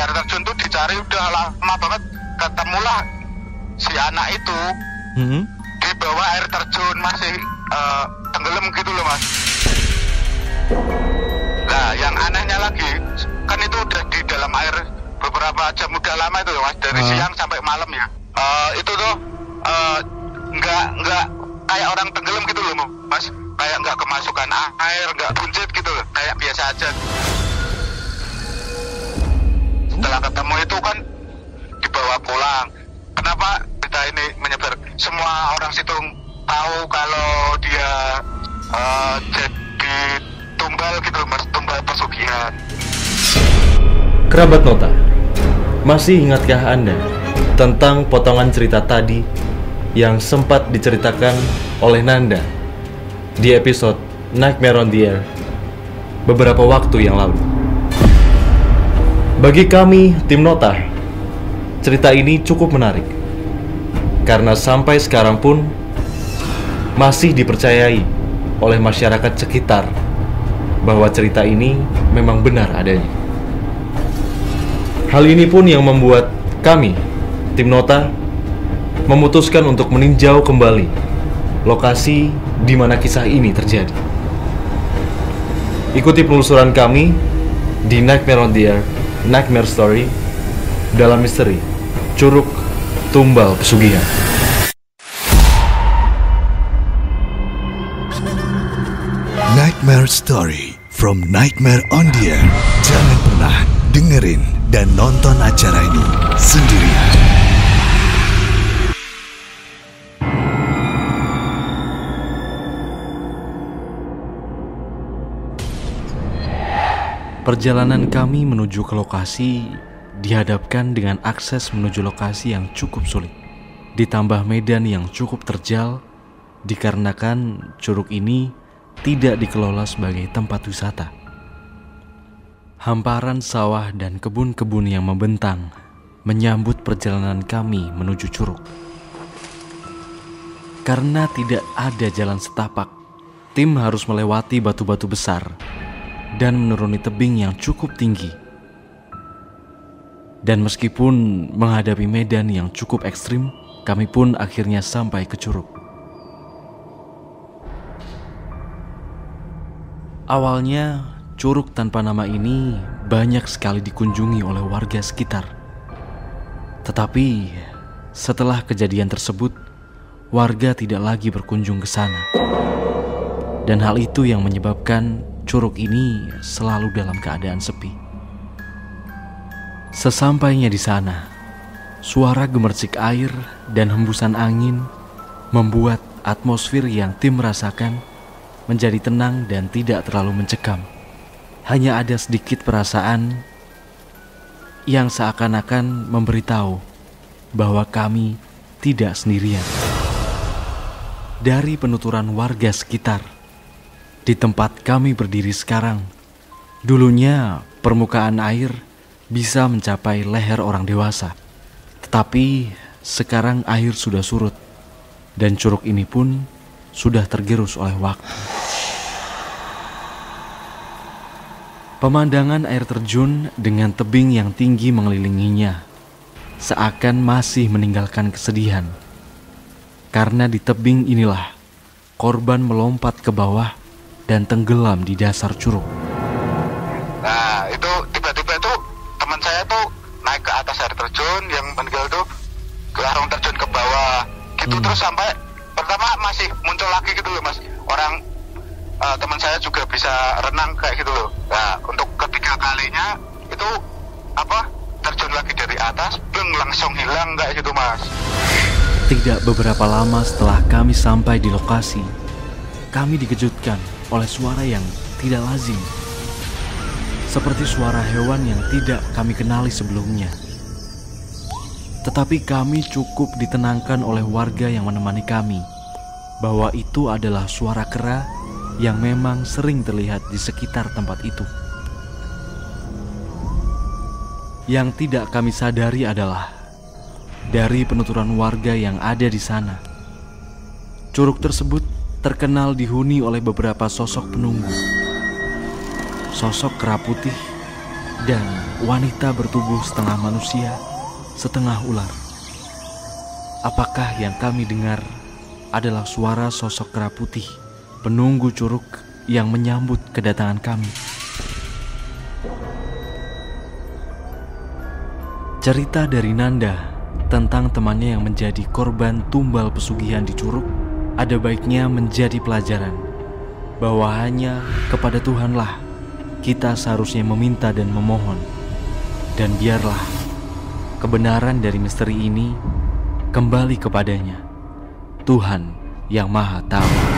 air terjun tuh dicari udah lama banget, ketemulah si anak itu di bawah air terjun masih tenggelam gitu loh mas. Nah yang anehnya lagi kan itu udah di dalam air beberapa jam, udah lama itu mas, dari siang sampai malam ya. Itu tuh nggak kayak orang tenggelam gitu loh mas, kayak nggak kemasukan air, nggak buncit gitu loh, kayak biasa aja. Setelah ketemu itu kan dibawa pulang. Kenapa berita ini menyebar? Semua orang situ tahu kalau dia jadi tumbal gitu mas, tumbal pesugihan. Kerabat Nota, masih ingatkah Anda tentang potongan cerita tadi yang sempat diceritakan oleh Nanda di episode Nightmare on the Air beberapa waktu yang lalu? Bagi kami, tim Nota, cerita ini cukup menarik karena sampai sekarang pun masih dipercayai oleh masyarakat sekitar bahwa cerita ini memang benar adanya. Hal ini pun yang membuat kami, tim Nota, memutuskan untuk meninjau kembali lokasi di mana kisah ini terjadi. Ikuti penelusuran kami di Nightmare on the Air, Nightmare Story dalam misteri Curug Tumbal Pesugihan. Nightmare Story from Nightmare on the Air. Jangan pernah dengerin dan nonton acara ini sendirian. Perjalanan kami menuju ke lokasi dihadapkan dengan akses menuju lokasi yang cukup sulit, ditambah medan yang cukup terjal dikarenakan curug ini tidak dikelola sebagai tempat wisata. Hamparan sawah dan kebun-kebun yang membentang menyambut perjalanan kami menuju curug. Karena tidak ada jalan setapak, tim harus melewati batu-batu besar dan menuruni tebing yang cukup tinggi. Dan meskipun menghadapi medan yang cukup ekstrim, kami pun akhirnya sampai ke curug. Awalnya, curug tanpa nama ini banyak sekali dikunjungi oleh warga sekitar. Tetapi setelah kejadian tersebut, warga tidak lagi berkunjung ke sana. Dan hal itu yang menyebabkan curug ini selalu dalam keadaan sepi. Sesampainya di sana, suara gemercik air dan hembusan angin membuat atmosfer yang tim rasakan menjadi tenang dan tidak terlalu mencekam. Hanya ada sedikit perasaan yang seakan-akan memberitahu bahwa kami tidak sendirian. Dari penuturan warga sekitar, di tempat kami berdiri sekarang, dulunya permukaan air bisa mencapai leher orang dewasa. Tetapi sekarang air sudah surut dan curug ini pun sudah tergerus oleh waktu. Pemandangan air terjun dengan tebing yang tinggi mengelilinginya seakan masih meninggalkan kesedihan. Karena di tebing inilah korban melompat ke bawah dan tenggelam di dasar curug. Nah itu tiba-tiba itu teman saya tuh naik ke atas air terjun, yang meninggal tuh ke arung terjun ke bawah gitu. Terus sampai pertama masih muncul lagi gitu loh mas, orang teman saya juga bisa renang kayak gitu loh. Nah untuk ketiga kalinya itu terjun lagi dari atas, langsung hilang kayak gitu mas. Tidak beberapa lama setelah kami sampai di lokasi, kami dikejutkan oleh suara yang tidak lazim, seperti suara hewan yang tidak kami kenali sebelumnya. Tetapi kami cukup ditenangkan oleh warga yang menemani kami bahwa itu adalah suara kera yang memang sering terlihat di sekitar tempat itu. Yang tidak kami sadari adalah dari penuturan warga yang ada di sana, curug tersebut terkenal dihuni oleh beberapa sosok penunggu. Sosok kera putih dan wanita bertubuh setengah manusia, setengah ular. Apakah yang kami dengar adalah suara sosok kera putih, penunggu curug yang menyambut kedatangan kami? Cerita dari Nanda tentang temannya yang menjadi korban tumbal pesugihan di curug ada baiknya menjadi pelajaran bahwa hanya kepada Tuhanlah kita seharusnya meminta dan memohon. Dan biarlah kebenaran dari misteri ini kembali kepadanya, Tuhan yang Maha Tahu.